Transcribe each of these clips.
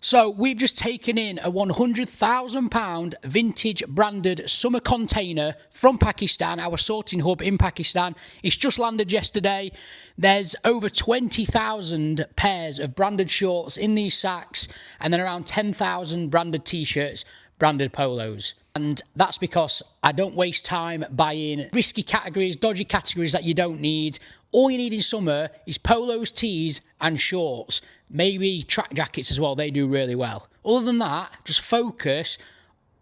So we've just taken in a £100,000 vintage branded summer container from Pakistan, our sorting hub in Pakistan. It's just landed yesterday. There's over 20,000 pairs of branded shorts in these sacks, and then around 10,000 branded t-shirts, branded polos. And that's because I don't waste time buying risky categories, dodgy categories that you don't need. All you need in summer is polos, tees and shorts. Maybe track jackets as well, they do really well. Other than that, just focus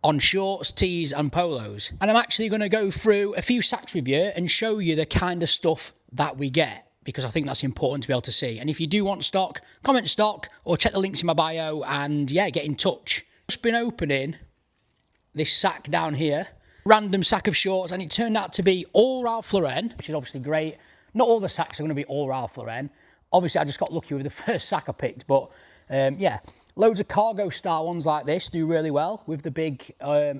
on shorts, tees and polos. And I'm actually going to go through a few sacks with you and show you the kind of stuff that we get, because I think that's important to be able to see. And if you do want stock, comment stock or check the links in my bio and yeah, get in touch. Just been opening this sack down here, random sack of shorts, and it turned out to be all Ralph Lauren, which is obviously great. Not all the sacks are going to be all Ralph Lauren. Obviously, I just got lucky with the first sack I picked, but yeah, loads of cargo style ones like this do really well with the big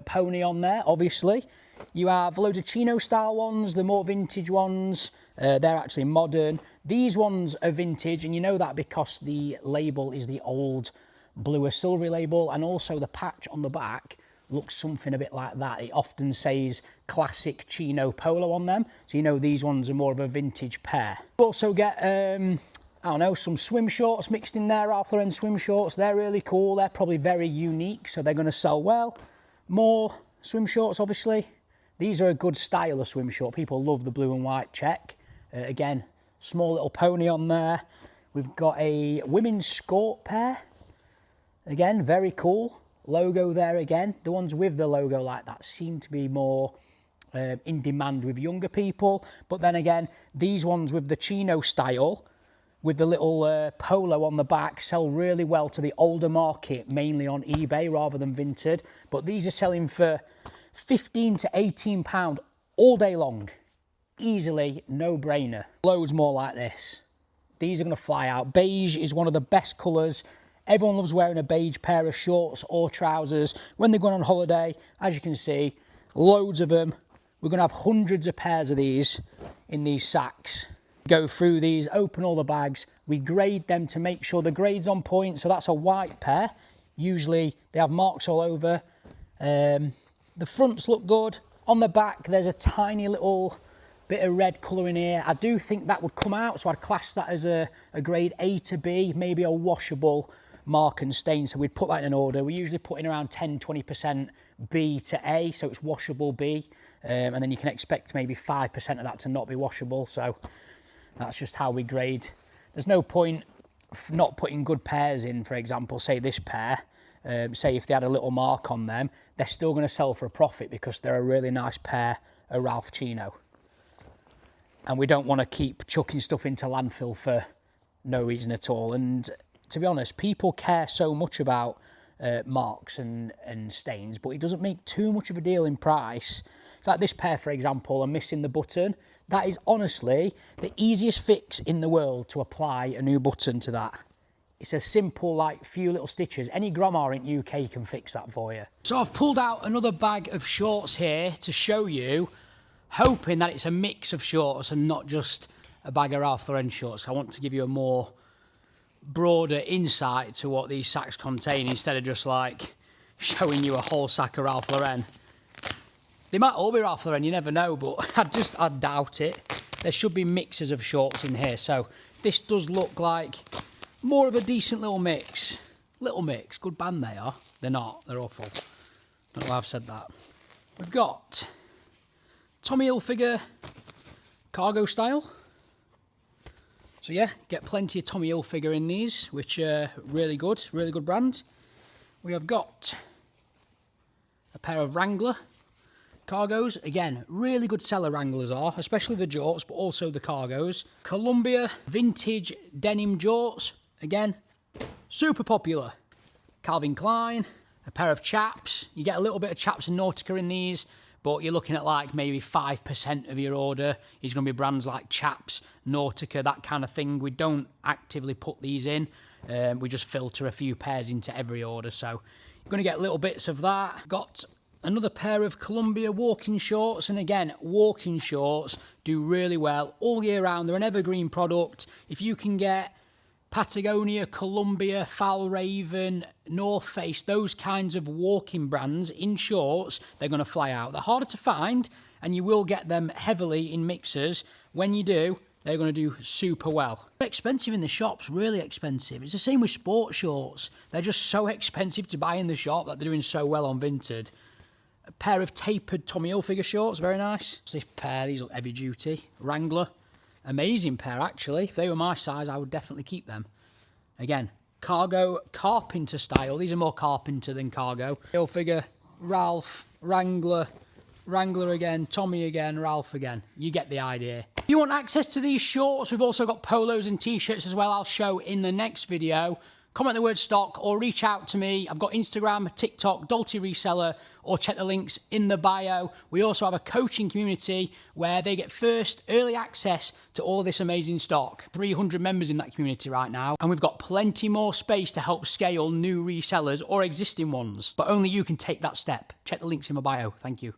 pony on there, obviously. You have loads of chino style ones, the more vintage ones, they're actually modern. These ones are vintage, and you know that because the label is the old blue or silvery label, and also the patch on the back looks something a bit like that. It often says classic chino polo on them, so you know these ones are more of a vintage pair. You also get I don't know, some swim shorts mixed in there, Ralph Lauren swim shorts. They're really cool, they're probably very unique, so they're going to sell well. More swim shorts, obviously. These are a good style of swim short. People love the blue and white check. Again, small little pony on there. We've got a women's skirt pair. Again, very cool. Logo there again. The ones with the logo like that seem to be more in demand with younger people. But then again, these ones with the chino style, with the little polo on the back, sell really well to the older market, mainly on eBay rather than Vinted. But these are selling for £15 to £18 all day long. Easily, no brainer. Loads more like this. These are going to fly out. Beige is one of the best colours. Everyone loves wearing a beige pair of shorts or trousers when they're going on holiday. As you can see, loads of them. We're going to have hundreds of pairs of these in these sacks. Go through these, open all the bags. We grade them to make sure the grade's on point. So that's a white pair. Usually they have marks all over. The fronts look good. On the back, there's a tiny little bit of red colour in here. I do think that would come out, so I'd class that as a grade A to B, maybe a washable mark and stain, so we'd put that in an order. We usually put in around 10-20% B to A, so it's washable B, and then you can expect maybe 5% of that to not be washable, so that's just how we grade. There's no point not putting good pairs in, for example, say this pair, say if they had a little mark on them, they're still going to sell for a profit because they're a really nice pair of Ralph Chino. And we don't want to keep chucking stuff into landfill for no reason at all. And to be honest, people care so much about marks and stains, but it doesn't make too much of a deal in price. It's like this pair, for example, I'm missing the button. That is honestly the easiest fix in the world to apply a new button to that. It's a simple, like, few little stitches. Any grandma in UK can fix that for you. So I've pulled out another bag of shorts here to show you, hoping that it's a mix of shorts and not just a bag of Ralph Lauren shorts. I want to give you a more broader insight to what these sacks contain instead of just like showing you a whole sack of Ralph Lauren. They might all be Ralph Lauren, you never know, but I doubt it. There should be mixes of shorts in here, so this does look like more of a decent little mix. Little mix, good band they are. They're not, they're awful. Don't know why I've said that. We've got Tommy Hilfiger cargo style. So yeah, get plenty of Tommy Hilfiger in these, which are really good brand. We have got a pair of Wrangler cargos. Again, really good seller Wranglers are, especially the jorts, but also the cargos. Columbia vintage denim jorts. Again, super popular. Calvin Klein, a pair of chaps. You get a little bit of chaps and Nautica in these, but you're looking at like maybe 5% of your order is going to be brands like Chaps, Nautica, that kind of thing. We don't actively put these in. We just filter a few pairs into every order. So you're going to get little bits of that. Got another pair of Columbia walking shorts. And again, walking shorts do really well all year round. They're an evergreen product. If you can get Patagonia, Columbia, Fjällräven, North Face, those kinds of walking brands in shorts, they're going to fly out. They're harder to find, and you will get them heavily in mixers. When you do, they're going to do super well. They're expensive in the shops, really expensive. It's the same with sports shorts. They're just so expensive to buy in the shop that they're doing so well on Vinted. A pair of tapered Tommy Hilfiger shorts, very nice. This pair, these look heavy duty. Wrangler, amazing pair actually. If they were my size, I would definitely keep them. Again, cargo, carpenter style. These are more carpenter than cargo. Hilfiger, Ralph, Wrangler, Wrangler again, Tommy again, Ralph again. You get the idea. If you want access to these shorts, we've also got polos and t-shirts as well. I'll show in the next video. Comment the word stock or reach out to me. I've got Instagram, TikTok, Dalty Reseller, or check the links in the bio. We also have a coaching community where they get first early access to all this amazing stock. 300 members in that community right now, and we've got plenty more space to help scale new resellers or existing ones. But only you can take that step. Check the links in my bio. Thank you.